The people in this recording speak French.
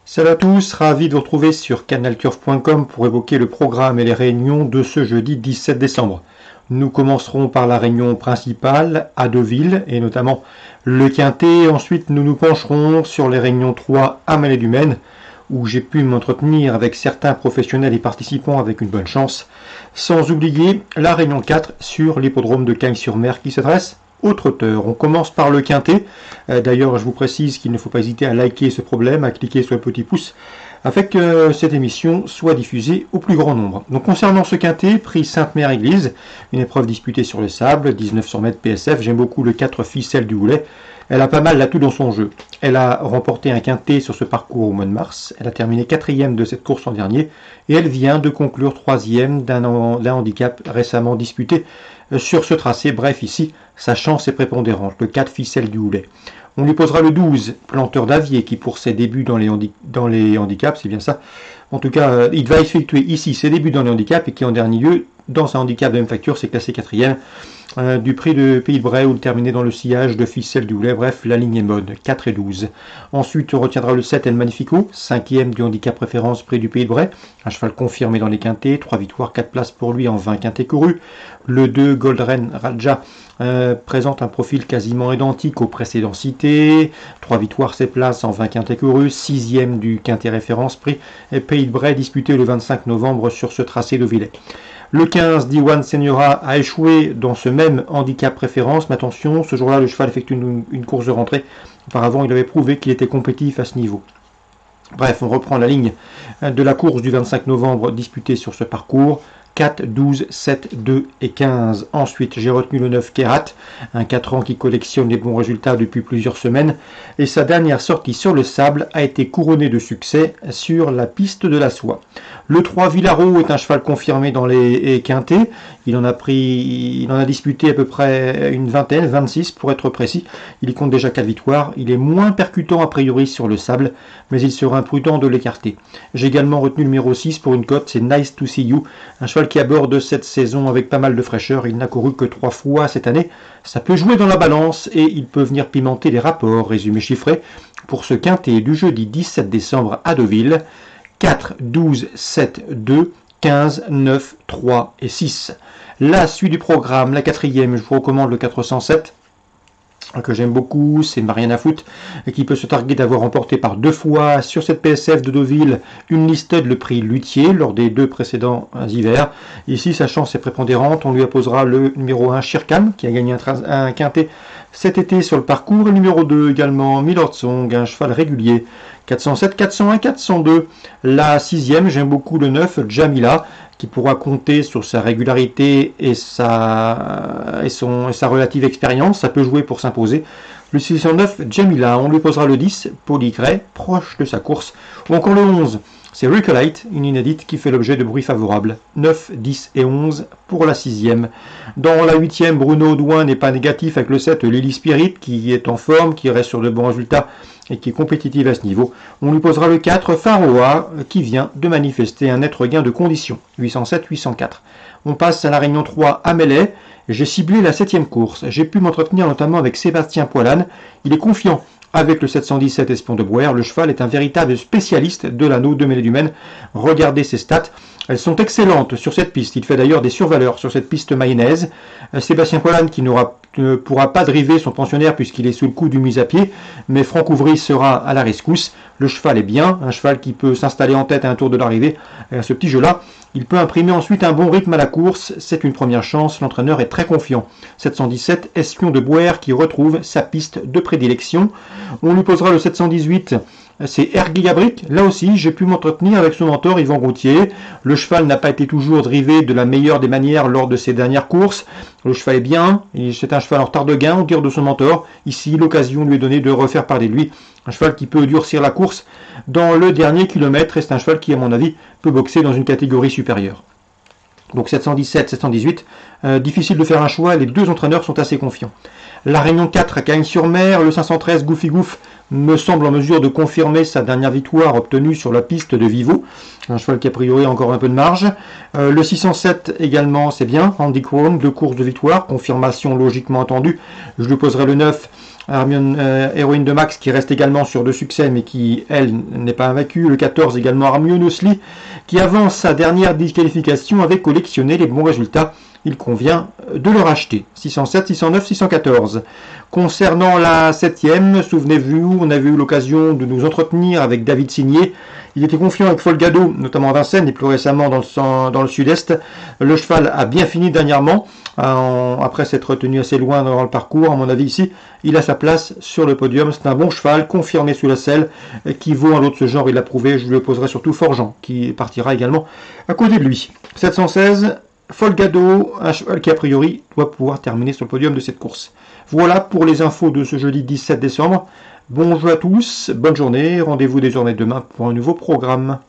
Salut à tous, ravi de vous retrouver sur canalturf.com pour évoquer le programme et les réunions de ce jeudi 17 décembre. Nous commencerons par la réunion principale à Deauville et notamment le Quintet. Ensuite, nous nous pencherons sur les réunions 3 à Malais-du-Maine où j'ai pu m'entretenir avec certains professionnels et participants avec une bonne chance. Sans oublier la réunion 4 sur l'hippodrome de Cagnes-sur-Mer qui s'adresse aux trotteurs. On commence par le Quintet. D'ailleurs, je vous précise qu'il ne faut pas hésiter à liker ce problème, à cliquer sur le petit pouce, afin que cette émission soit diffusée au plus grand nombre. Donc concernant ce Quintet, prix Sainte-Mère-Église, une épreuve disputée sur le sable, 1900 mètres PSF, j'aime beaucoup le 4 Ficelle du Goulet. Elle a pas mal d'atouts dans son jeu. Elle a remporté un quintet sur ce parcours au mois de mars. Elle a terminé 4e de cette course l'an dernier. Et elle vient de conclure 3e d'un handicap récemment disputé sur ce tracé. Bref, ici, sa chance est prépondérante. Le 4 Ficelle du Goulet. On lui posera le 12 Planteur d'Avier qui pour ses débuts dans les handicaps, c'est bien ça. En tout cas, il va effectuer ici ses débuts dans les handicaps et qui en dernier lieu, dans un handicap de même facture, c'est classé 4e. Du prix de Pays de Bray ou terminé dans le sillage de Ficelle du Goulet. Bref, la ligne est mode, 4 et 12. Ensuite, on retiendra le 7 El Magnifico, 5e du handicap préférence prix du Pays de Bray. Un cheval confirmé dans les quintets, 3 victoires, 4 places pour lui en 20 quintets courus. Le 2 Goldren Raja présente un profil quasiment identique au précédent cité. 3 victoires, 7 places en 20 quintets courus. 6e du quintet référence prix Pays de Bray disputé le 25 novembre sur ce tracé de Villers. Le 15, Diwan Seniora a échoué dans ce même handicap préférence, mais attention, ce jour-là, le cheval effectue une course de rentrée. Auparavant, il avait prouvé qu'il était compétitif à ce niveau. Bref, on reprend la ligne de la course du 25 novembre disputée sur ce parcours. 4, 12, 7, 2 et 15. Ensuite, j'ai retenu le 9 Kerat, un 4 ans qui collectionne les bons résultats depuis plusieurs semaines. Et sa dernière sortie sur le sable a été couronnée de succès sur la piste de la soie. Le 3 Villaro est un cheval confirmé dans les quintets. Il en a disputé à peu près une vingtaine, 26 pour être précis. Il y compte déjà 4 victoires. Il est moins percutant a priori sur le sable, mais il sera imprudent de l'écarter. J'ai également retenu le numéro 6 pour une cote, c'est Nice to See You, un cheval qui aborde cette saison avec pas mal de fraîcheur. Il n'a couru que 3 fois cette année. Ça peut jouer dans la balance et il peut venir pimenter les rapports. Résumé chiffré pour ce quintet du jeudi 17 décembre à Deauville. 4, 12, 7, 2, 15, 9, 3 et 6. La suite du programme, la 4e, je vous recommande le 407. Que j'aime beaucoup, c'est Marianne Foot qui peut se targuer d'avoir remporté par 2 fois sur cette PSF de Deauville une listed le prix Luthier lors des 2 précédents hivers. Ici, sa chance est prépondérante. On lui apposera le numéro 1 Shirkan qui a gagné un quintet cet été sur le parcours. Le numéro 2 également Milord Song, un cheval régulier. 407, 401, 402. La 6e, j'aime beaucoup le 9 Jamila qui pourra compter sur sa régularité et sa relative expérience. Ça peut jouer pour s'imposer. Le 609, Jamila, on lui posera le 10, Polycray, proche de sa course. Ou encore le 11, c'est Ricolite, une inédite qui fait l'objet de bruits favorables. 9, 10 et 11 pour la 6e. Dans la 8e, Bruno Douin n'est pas négatif avec le 7, Lily Spirit, qui est en forme, qui reste sur de bons résultats et qui est compétitive à ce niveau. On lui posera le 4, Faroa, qui vient de manifester un net regain de condition. 807-804. On passe à la réunion 3 à Melay. J'ai ciblé la 7e course. J'ai pu m'entretenir notamment avec Sébastien Poilane. Il est confiant avec le 717 Espion de Brouwer. Le cheval est un véritable spécialiste de l'anneau de Malais-du-Maine. Regardez ses stats. Elles sont excellentes sur cette piste. Il fait d'ailleurs des survaleurs sur cette piste mayonnaise. Sébastien Poilane qui ne pourra pas driver son pensionnaire puisqu'il est sous le coup du mise à pied, mais Franck Ouvry sera à la rescousse. Le cheval est bien, un cheval qui peut s'installer en tête à un tour de l'arrivée. À ce petit jeu-là, il peut imprimer ensuite un bon rythme à la course. C'est une première chance, l'entraîneur est très confiant. 717, Espion de Brouwer qui retrouve sa piste de prédilection. On lui posera le 718. C'est Ergliabric. Là aussi, j'ai pu m'entretenir avec son mentor Yvan Gauthier. Le cheval n'a pas été toujours drivé de la meilleure des manières lors de ses dernières courses. Le cheval est bien. C'est un cheval en retard de gain, au dire de son mentor. Ici, l'occasion lui est donnée de refaire parler de lui. Un cheval qui peut durcir la course dans le dernier kilomètre. Et c'est un cheval qui, à mon avis, peut boxer dans une catégorie supérieure. Donc 717, 718, difficile de faire un choix, les 2 entraîneurs sont assez confiants. La Réunion 4 à Cagnes-sur-Mer, le 513 Goofy Goof me semble en mesure de confirmer sa dernière victoire obtenue sur la piste de Vivo. Un cheval qui a priori a encore un peu de marge. Le 607 également, c'est bien. Andy Crone, 2 courses de victoire, confirmation logiquement attendue. Je lui poserai le 9 Hermione, héroïne de Max, qui reste également sur 2 succès, mais qui, elle, n'est pas invaincue. Le 14 également, Hermione Osli, qui avance sa dernière disqualification, avait collectionné les bons résultats. Il convient de le racheter. 607, 609, 614. Concernant la 7e, souvenez-vous, on avait eu l'occasion de nous entretenir avec David Signé. Il était confiant avec Folgado, notamment à Vincennes, et plus récemment dans le sud-est. Le cheval a bien fini dernièrement, après s'être tenu assez loin dans le parcours. À mon avis, ici, il a sa place sur le podium. C'est un bon cheval, confirmé sous la selle, qui vaut un lot de ce genre. Il l'a prouvé. Je lui opposerai surtout Forgeant, qui partira également à côté de lui. 716, Folgado, un cheval qui a priori doit pouvoir terminer sur le podium de cette course. Voilà pour les infos de ce jeudi 17 décembre. Bonjour à tous, bonne journée, rendez-vous désormais demain pour un nouveau programme.